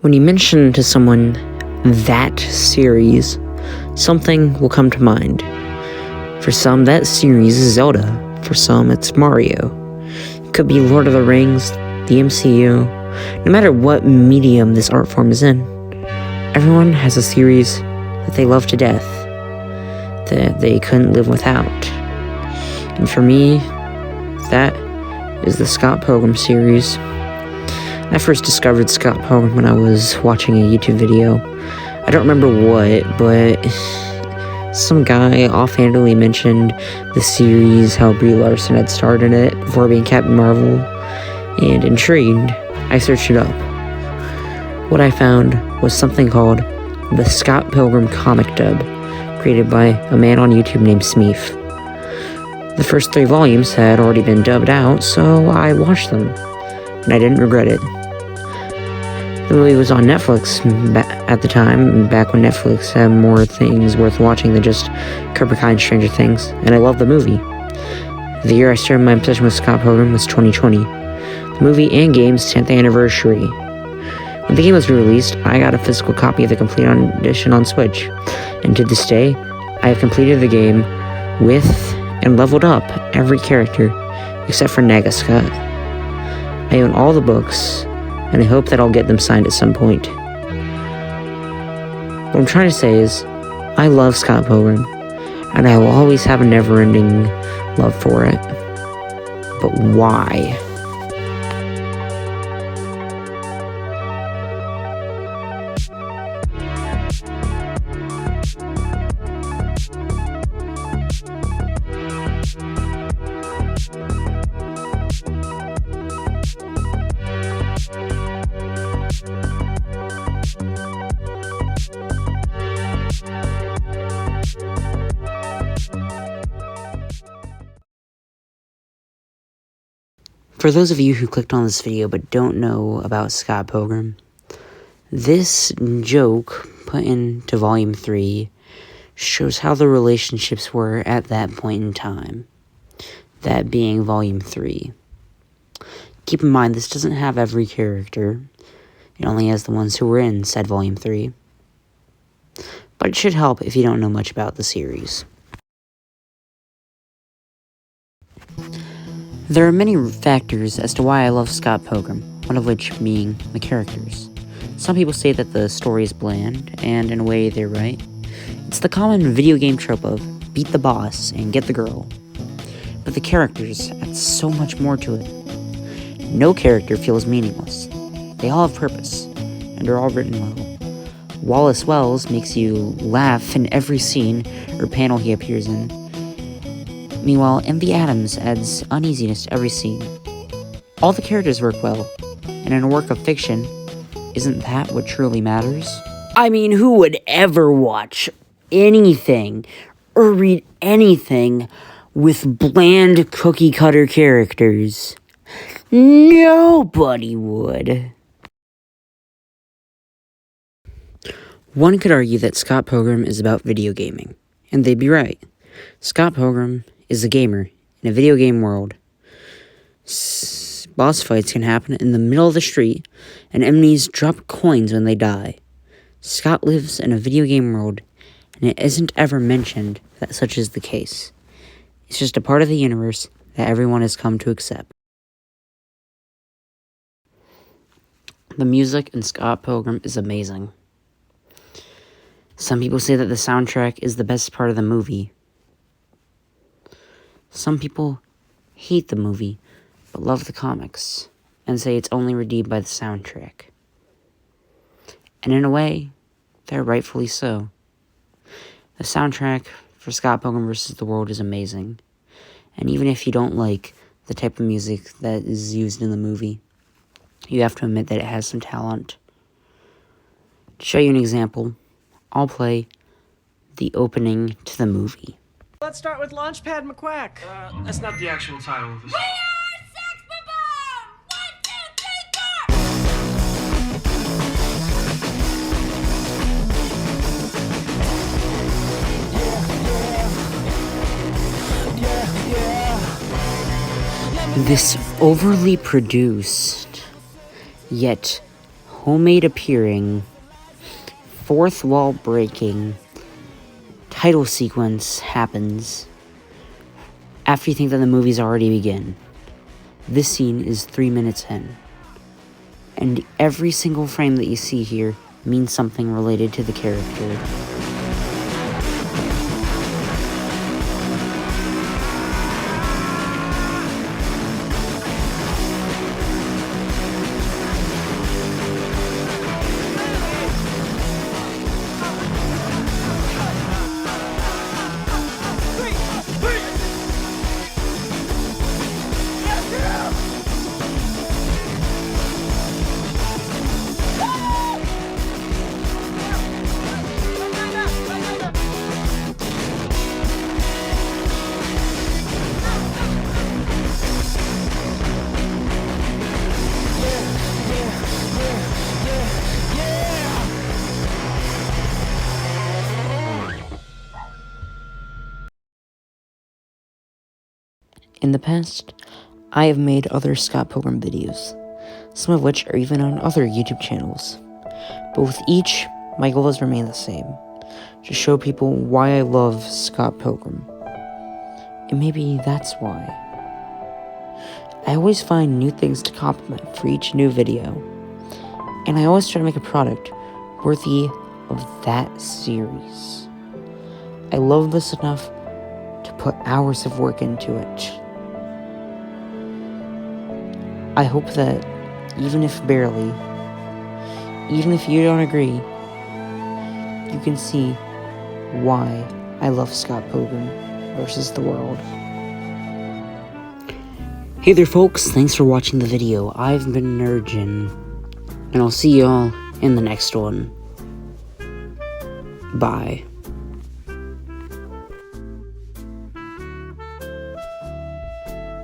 When you mention to someone that series, something will come to mind. For some, that series is Zelda. For some, it's Mario. It could be Lord of the Rings, the MCU. No matter what medium this art form is in, everyone has a series that they love to death, that they couldn't live without. And for me, that is the Scott Pilgrim series. I first discovered Scott Pilgrim when I was watching a YouTube video. I don't remember what, but some guy offhandedly mentioned the series, how Brie Larson had starred in it before being Captain Marvel, and intrigued, I searched it up. What I found was something called the Scott Pilgrim comic dub, created by a man on YouTube named Smeef. The first 3 volumes had already been dubbed out, so I watched them, and I didn't regret it. The movie was on Netflix at the time, back when Netflix had more things worth watching than just Cobra Kai and Stranger Things, and I loved the movie. The year I started my obsession with Scott Pilgrim was 2020, the movie and game's 10th anniversary. When the game was released, I got a physical copy of the complete edition on Switch, and to this day, I have completed the game with and leveled up every character except for Naga Scott. I own all the books, and I hope that I'll get them signed at some point. What I'm trying to say is, I love Scott Pilgrim, and I will always have a never-ending love for it. But why? For those of you who clicked on this video but don't know about Scott Pilgrim, this joke put into Volume 3 shows how the relationships were at that point in time, that being Volume 3. Keep in mind, this doesn't have every character, it only has the ones who were in said Volume 3, but it should help if you don't know much about the series. There are many factors as to why I love Scott Pilgrim, one of which being the characters. Some people say that the story is bland, and in a way they're right. It's the common video game trope of beat the boss and get the girl. But the characters add so much more to it. No character feels meaningless. They all have purpose, and are all written well. Wallace Wells makes you laugh in every scene or panel he appears in. Meanwhile, MV Adams adds uneasiness to every scene. All the characters work well, and in a work of fiction, isn't that what truly matters? I mean, who would ever watch anything or read anything with bland cookie-cutter characters? Nobody would. One could argue that Scott Pilgrim is about video gaming, and they'd be right. Scott Pilgrim is a gamer in a video game world. Boss fights can happen in the middle of the street, and enemies drop coins when they die. Scott lives in a video game world, and it isn't ever mentioned that such is the case. It's just a part of the universe that everyone has come to accept. The music in Scott Pilgrim is amazing. Some people say that the soundtrack is the best part of the movie. Some people hate the movie, but love the comics, and say it's only redeemed by the soundtrack. And in a way, they're rightfully so. The soundtrack for Scott Pilgrim vs. the World is amazing, and even if you don't like the type of music that is used in the movie, you have to admit that it has some talent. To show you an example, I'll play the opening to the movie. Let's start with Launchpad McQuack. That's not the actual title of this. We are Sex Boom! 1, 2, 3, 4! This overly produced, yet homemade appearing, fourth wall breaking title sequence happens after you think that the movie's already begun. This scene is 3 minutes in, and every single frame that you see here means something related to the character. In the past, I have made other Scott Pilgrim videos, some of which are even on other YouTube channels. But with each, my goal has remained the same, to show people why I love Scott Pilgrim. And maybe that's why. I always find new things to compliment for each new video, and I always try to make a product worthy of that series. I love this enough to put hours of work into it. I hope that, even if barely, even if you don't agree, you can see why I love Scott Pilgrim versus the world. Hey there folks, thanks for watching the video. I've been Nerdgen, and I'll see y'all in the next one. Bye.